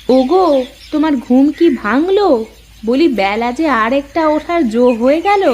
ওগো, তোমার ঘুম কি ভাঙলো? বলি বেলা যে আরেকটা ওঠার জো হয়ে গেল।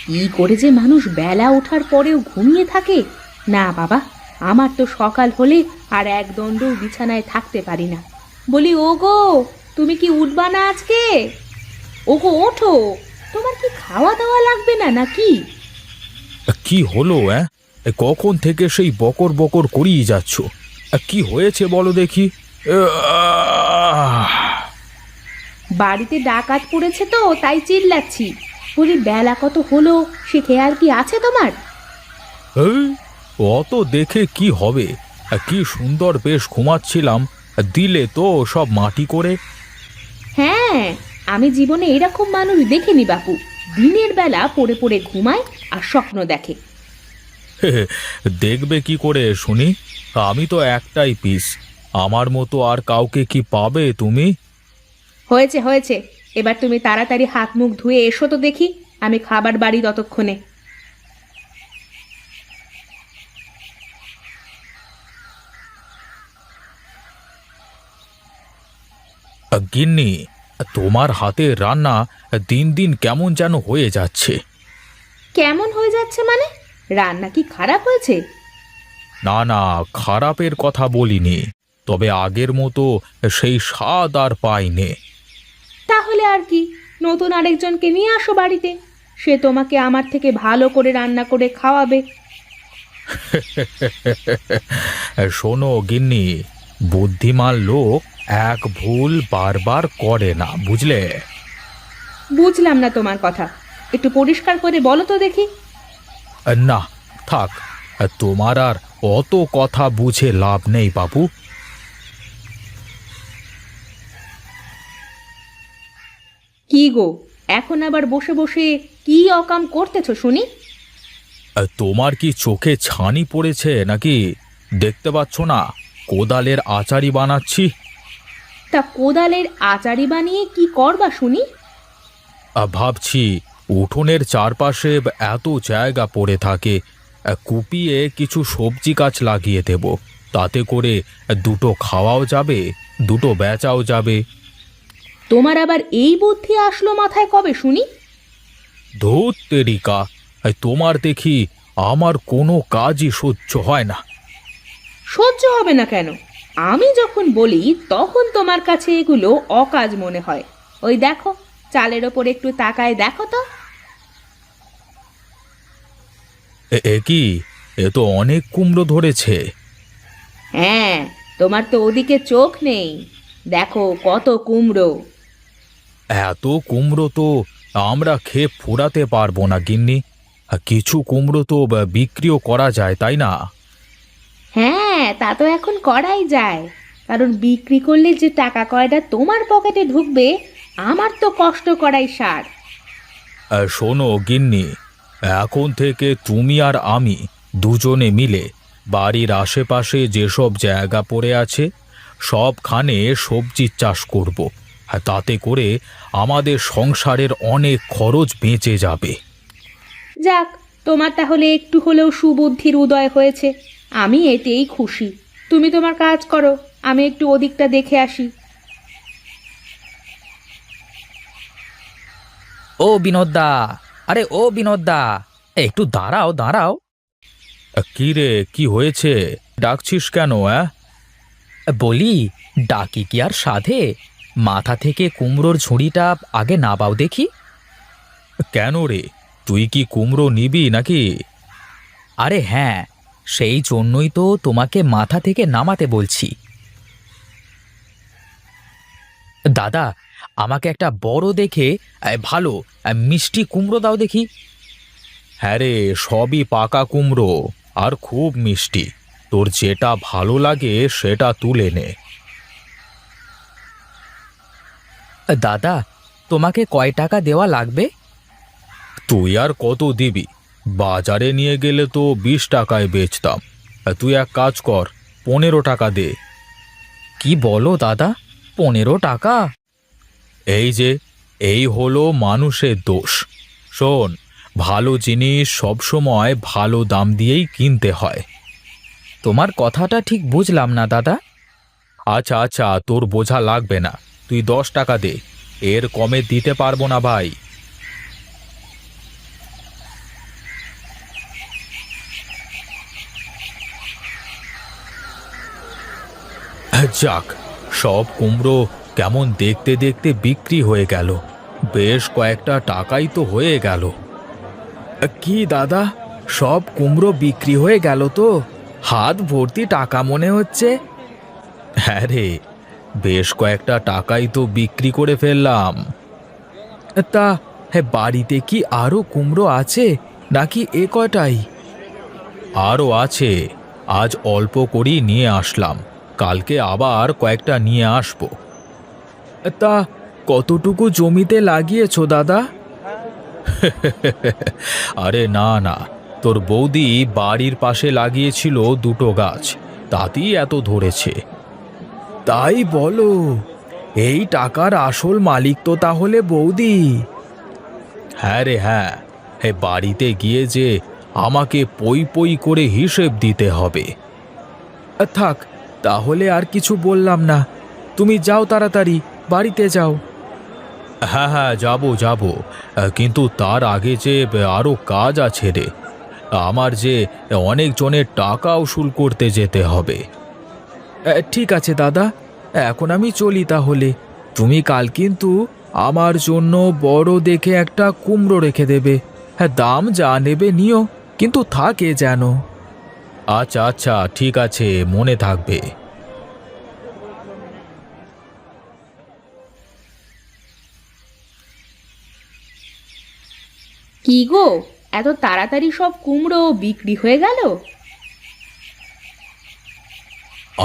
কি করে যে মানুষ বেলা ওঠার পরেও ঘুমিয়ে থাকে! না বাবা, আমার তো সকাল হলে আর এক দণ্ডও বিছানায় থাকতে পারি না। বলি ওগো, তুমি কি উঠবা না আজকে? ওগো ওঠো, তোমার কি খাওয়া দাওয়া লাগবে না নাকি? কি হলো? কখন থেকে সেই বকর বকর করিয়ে যাচ্ছ? কি হয়েছে বলো দেখি। আহ! বাড়িতে ডাকাত পড়েছে তো তাই চিল্লাচ্ছি। বলি বেলা কত হলো সে খেয়াল কি আছে তোমার? এই, অত দেখে কি হবে? কি সুন্দর বেশ ঘুমাচ্ছিলাম, দিলে তো সব মাটি করে। হ্যাঁ, আমি জীবনে এরকম মানুষ দেখিনি বাপু। দিনের বেলা পড়ে পড়ে ঘুমায় আর স্বপ্ন দেখে। দেখবে কি করে শুনি? আমি তো একটাই পিস, আমার মতো আর কাউকে কি পাবে তুমি? হয়েছে হয়েছে, এবার তুমি তাড়াতাড়ি হাত মুখ ধুয়ে এসো তো দেখি, আমি খাবার বাড়ি ততক্ষণে। গিন্নি, তোমার হাতে রান্না দিন দিন কেমন যেন হয়ে যাচ্ছে। কেমন হয়ে যাচ্ছে মানে? রান্না কি খারাপ হয়েছে? না না, খারাপের কথা বলিনি, তবে আগের মতো সেই স্বাদ আর পাইনে। তাহলে আর কি, নতুন আরেকজনকে নিয়ে আসো বাড়িতে, সে তোমাকে আমার থেকে ভালো করে রান্না করে খাওয়াবে। শোনো গিন্নি, বুদ্ধিমান লোক এক ভুল বারবার করে না, বুঝলে? বুঝলাম না তোমার কথা, একটু পরিষ্কার করে বলো তো দেখি। না, থাক, তোমার আর অত কথা বুঝে লাভ নেই বাবু। কি গো, এখন আবার বসে বসে কি অকাম করতেছো শুনি? তোমার কি চোখে ছানি পড়েছে নাকি? দেখতে পাচ্ছ না কোদালের আচারি বানাচ্ছি। তা কোদালের আচারি বানিয়ে কি করবা শুনি? ভাবছি উঠোনের চারপাশে এত জায়গা পড়ে থাকে, কুপিয়ে কিছু সবজি গাছ লাগিয়ে দেব, তাতে করে দুটো খাওয়াও যাবে, দুটো বেচাও যাবে। তোমার আবার এই বুদ্ধি আসলো মাথায় কবে শুনি? ধুত তেরিকা, তোমার দেখি আমার কোনো কাজই সহ্য হয় না। সহ্য হবে না কেন? আমি যখন বলি তখন তোমার কাছে এগুলো অকাজ মনে হয়। ওই দেখো, চালের ওপর একটু তাকায় দেখো তো। এ কি, এ তো অনেক কুমড়ো ধরেছে। হ্যাঁ, তোমার তো ওদিকে চোখ নেই, দেখো কত কুমড়ো। এত কুমড়ো তো আমরা খেয়ে ফুরাতে পারবো না গিন্নি। কিছু কুমড়ো তো বিক্রিও করা যায়, তাই না? হ্যাঁ, তা তো এখন করাই যায়, কারণ বিক্রি করলে যে টাকা কয়টা তোমার পকেটে ঢুকবে, আমার তো কষ্ট করাই সার। শোনো গিন্নি, এখন থেকে তুমি আর আমি দুজনে মিলে বাড়ির আশেপাশে যেসব জায়গা পড়ে আছে সবখানে সবজির চাষ করব। তাতে করে আমাদের সংসারের অনেক খরচ বেঁচে যাবে। যাক, তোমার তাহলে একটু হলেও সুবুদ্ধির উদয় হয়েছে, আমি এতেই খুশি। তুমি তোমার কাজ করো, আমি একটু ওদিকটা দেখে আসি। ও বিনোদদা, আরে ও বিনোদদা, একটু দাঁড়াও দাঁড়াও। কি রে, কি হয়েছে? ডাকছিস কেন? বলি, ডাকি কি আর সাধে? মাথা থেকে কুমড়োর ঝুড়িটা আগে নাবাও দেখি। কেন রে, তুই কি কুমড়ো নিবি নাকি? আরে হ্যাঁ, সেই জন্যই তো তোমাকে মাথা থেকে নামাতে বলছি। দাদা, আমাকে একটা বড় দেখে ভালো মিষ্টি কুমড়ো দাও দেখি। হ্যাঁ রে, সবই পাকা কুমড়ো আর খুব মিষ্টি, তোর যেটা ভালো লাগে সেটা তুলে নে। দাদা, তোমাকে কয় টাকা দেওয়া লাগবে? তুই আর কত দিবি? বাজারে নিয়ে গেলে তো 20 টাকায় বেচতাম, তুই এক কাজ কর, 15 টাকা দে। কি বলো দাদা, 15 টাকা? এই যে, এই হলো মানুষের দোষ। শোন, ভালো জিনিস সবসময় ভালো দাম দিয়েই কিনতে হয়। তোমার কথাটা ঠিক বুঝলাম না দাদা। আচ্ছা আচ্ছা, তোর বোঝা লাগবে না, তুই 10 টাকা দে, এর কমে দিতে পারবো না ভাই। যাক, সব কুমড়ো কেমন দেখতে দেখতে বিক্রি হয়ে গেল, বেশ কয়েকটা টাকাই তো হয়ে গেল। কি দাদা, সব কুমড়ো বিক্রি হয়ে গেল তো? হাত ভর্তি টাকা মনে হচ্ছে। হ্যাঁ রে, বেশ কয়েকটা টাকাই তো বিক্রি করে ফেললাম। তা হ্যাঁ, বাড়িতে কি আরো কুমড়ো আছে নাকি এ কয়টাই? আরও আছে, আজ অল্প করেই নিয়ে আসলাম, কালকে আবার কয়েকটা নিয়ে আসবো। তা কতটুকু জমিতে লাগিয়েছো দাদা? আরে না না, তোর বৌদি বাড়ির পাশে লাগিয়েছিল 2টো গাছ, তাতেই এত ধরেছে। তাই বলো? এই টাকার আসল মালিক তো তাহলে বৌদি? হ্যাঁ রে হ্যাঁ, বাড়িতে গিয়ে যে আমাকে পই পই করে হিসেব দিতে হবে। থাক, তাহলে আর কিছু বললাম না, তুমি যাও তাড়াতাড়ি, বাড়িতে যাও। হ্যাঁ হ্যাঁ, যাবো যাবো, কিন্তু তার আগে যে আরো কাজ আছে রে, আমার যে অনেক জনের টাকা উসুল করতে যেতে হবে। ঠিক আছে দাদা, এখন আমি চলি তাহলে। তুমি কাল কিন্তু আমার জন্য বড় দেখে একটা কুমড়ো রেখে দেবে। হ্যাঁ, দাম যা নেবে নিও, কিন্তু থাকে যেন। আচ্ছা আচ্ছা, ঠিক আছে, মনে থাকবে। কি গো, এত তাড়াতাড়ি সব কুমড়ো বিক্রি হয়ে গেল?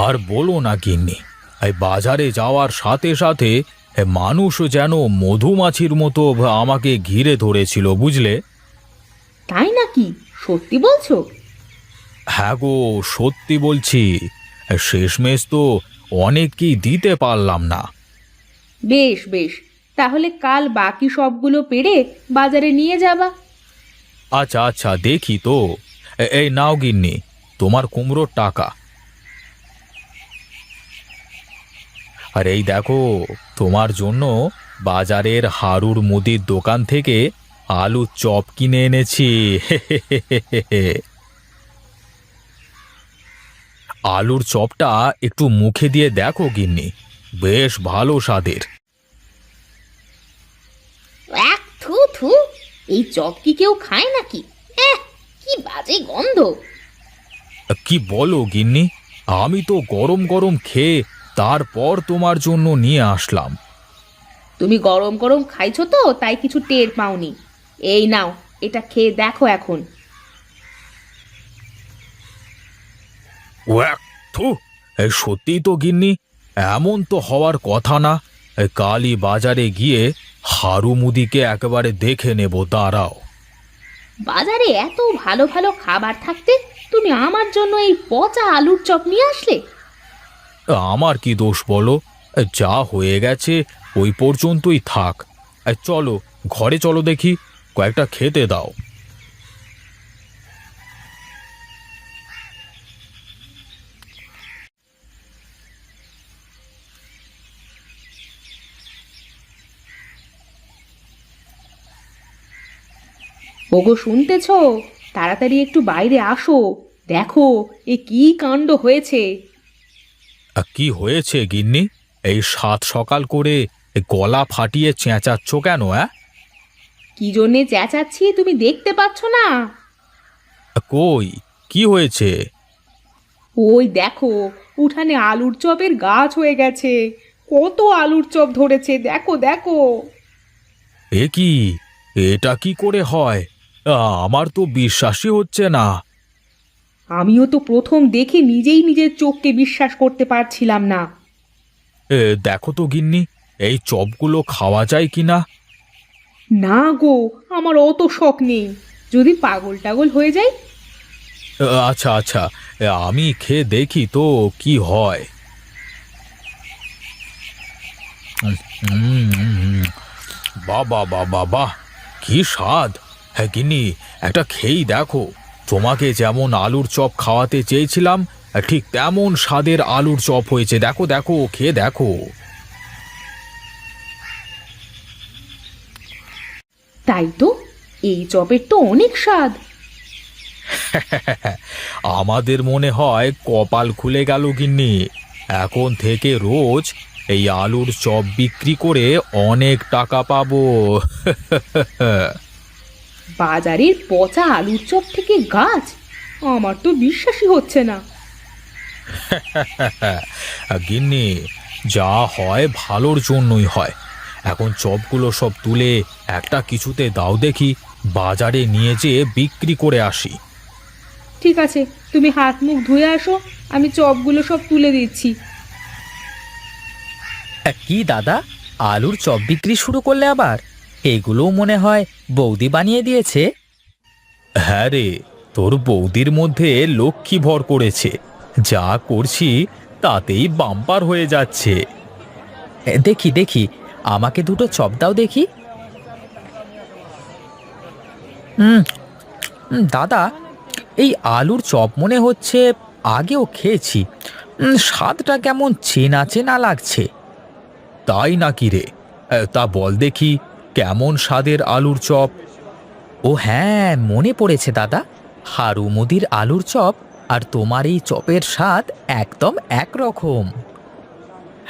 আর বলো না গিন্নি, এই বাজারে যাওয়ার সাথে সাথে মানুষ যেন মধুমাছির মতো আমাকে ঘিরে ধরেছিল, বুঝলে? তাই নাকি? সত্যি বলছো? হ্যাঁ গো, সত্যি বলছি, শেষমেশ তো অনেককেই দিতে পারলাম না। বেশ বেশ, তাহলে কাল বাকি সবগুলো পেড়ে বাজারে নিয়ে যাবা। আচ্ছা আচ্ছা, দেখি তো। এই নাও গিন্নি, তোমার কুমড়োর টাকা। আর এই দেখো, তোমার জন্য বাজারের হারুর মুদির দোকান থেকে আলুর চপ কিনে এনেছি। আলুর চপটা একটু মুখে দিয়ে দেখো গিন্নি, বেশ ভালো স্বাদের। এক থু থু, এই চপ কি কেউ খায় নাকি? কি বাজে গন্ধ! কি বলো গিন্নি, আমি তো গরম গরম খেয়ে তারপর তোমার জন্য নিয়ে আসলাম। তুমি গরম গরম খাইছো তো, তাই কিছু টের পাওনি। এই নাও, এটা খেয়ে দেখো এখন। ওয়াক, থু, সত্যিই তো গিন্নি, এমন তো হওয়ার কথা না। কালই বাজারে গিয়ে হারু মুদিকে একেবারে দেখে নেব, দাঁড়াও। বাজারে এত ভালো ভালো খাবার থাকতে তুমি আমার জন্য এই পচা আলুর চপ নিয়ে আসলে? আমার কি দোষ বলো? যা হয়ে গেছে ওই পর্যন্তই থাক। চলো ঘরে, চলো দেখি, কয়েকটা খেতে দাও। ওগো, শুনতেছো? তাড়াতাড়ি একটু বাইরে আসো, দেখো এ কি কাণ্ড হয়েছে। কি হয়েছে গিন্নি? এই সাত সকাল করে গলা ফাটিয়ে চেঁচাচ্ছ কেন? কি জন্যে চেঁচাচ্ছি তুমি দেখতে পাচ্ছ না? কই, কি হয়েছে? ওই দেখো, উঠানে আলুর চপের গাছ হয়ে গেছে, কত আলুর চপ ধরেছে, দেখো দেখো। এ কি, এটা কি করে হয়? আমার তো বিশ্বাসই হচ্ছে না। আমিও তো প্রথম দেখে নিজেই নিজের চোখকে বিশ্বাস করতে পারছিলাম না। দেখো তো গিন্নি, এই চপগুলো খাওয়া যায় কিনা? না গো, আমার অত শখ নেই, যদি পাগল টাগল হয়ে যাই। আচ্ছা আচ্ছা, আমি খেয়ে দেখি তো কি হয়। বাবা বাবা বাহ, কি স্বাদ! হ্যাঁ গিন্নি, একটা খেয়েই দেখো, তোমাকে যেমন আলুর চপ খাওয়াতে চেয়েছিলাম ঠিক তেমন স্বাদের আলুর চপ হয়েছে, দেখো দেখো, খেয়ে দেখো। তাই তো, এই চপের তো অনেক স্বাদ। আমাদের মনে হয় কপাল খুলে গেল গিন্নি। এখন থেকে রোজ এই আলুর চপ বিক্রি করে অনেক টাকা পাবো। বাজারের পচা আলুর চপ থেকে গাছ, আমার তো বিশ্বাসই হচ্ছে না। গিন্নি, যা হয় ভালোর জন্যই হয়। এখন চপগুলো সব তুলে একটা কিছুতে দাও দেখি, বাজারে নিয়ে যেয়ে বিক্রি করে আসি। ঠিক আছে, তুমি হাত মুখ ধুয়ে আসো, আমি চপগুলো সব তুলে দিচ্ছি। কি দাদা, আলুর চপ বিক্রি শুরু করলে আবার? এগুলোও মনে হয় বৌদি বানিয়ে দিয়েছে। হ্যাঁ রে, তোর বৌদির মধ্যে লক্ষ্মী ভর করেছে। যা করছি তাতেই বাম্পার হয়ে যাচ্ছে। দেখি দেখি, আমাকে দুটো চপ দাও দেখি। হুম, দাদা, এই আলুর চপ মনে হচ্ছে আগেও খেয়েছি। স্বাদটা কেমন চেনা চেনা লাগছে। তাই নাকি রে? তা বল দেখি, কেমন স্বাদের আলুর চপ? ও হ্যাঁ, মনে পড়েছে দাদা, হারু মুদির আলুর চপ আর তোমার এই চপের স্বাদ একদম একরকম।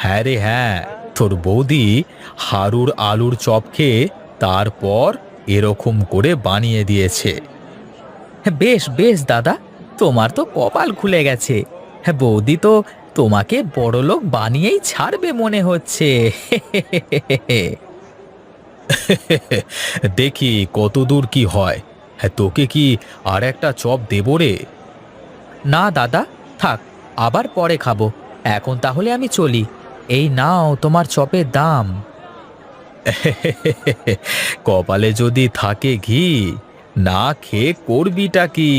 হ্যাঁ রে হ্যাঁ, তোর বৌদি হারুর আলুর চপ খেয়ে তারপর এরকম করে বানিয়ে দিয়েছে। বেশ বেশ দাদা, তোমার তো কপাল খুলে গেছে। হ্যাঁ, বৌদি তো তোমাকে বড়লোক বানিয়েই ছাড়বে মনে হচ্ছে। দেখি কত দূর কি হয়। হ্যাঁ, তোকে কি আর একটা চপ দেবো রে? না দাদা, থাক, আবার পরে খাবো। এখন তাহলে আমি চলি। এই নাও তোমার চপের দাম। কপালে যদি থাকে ঘি, না খেয়ে করবিটা কি?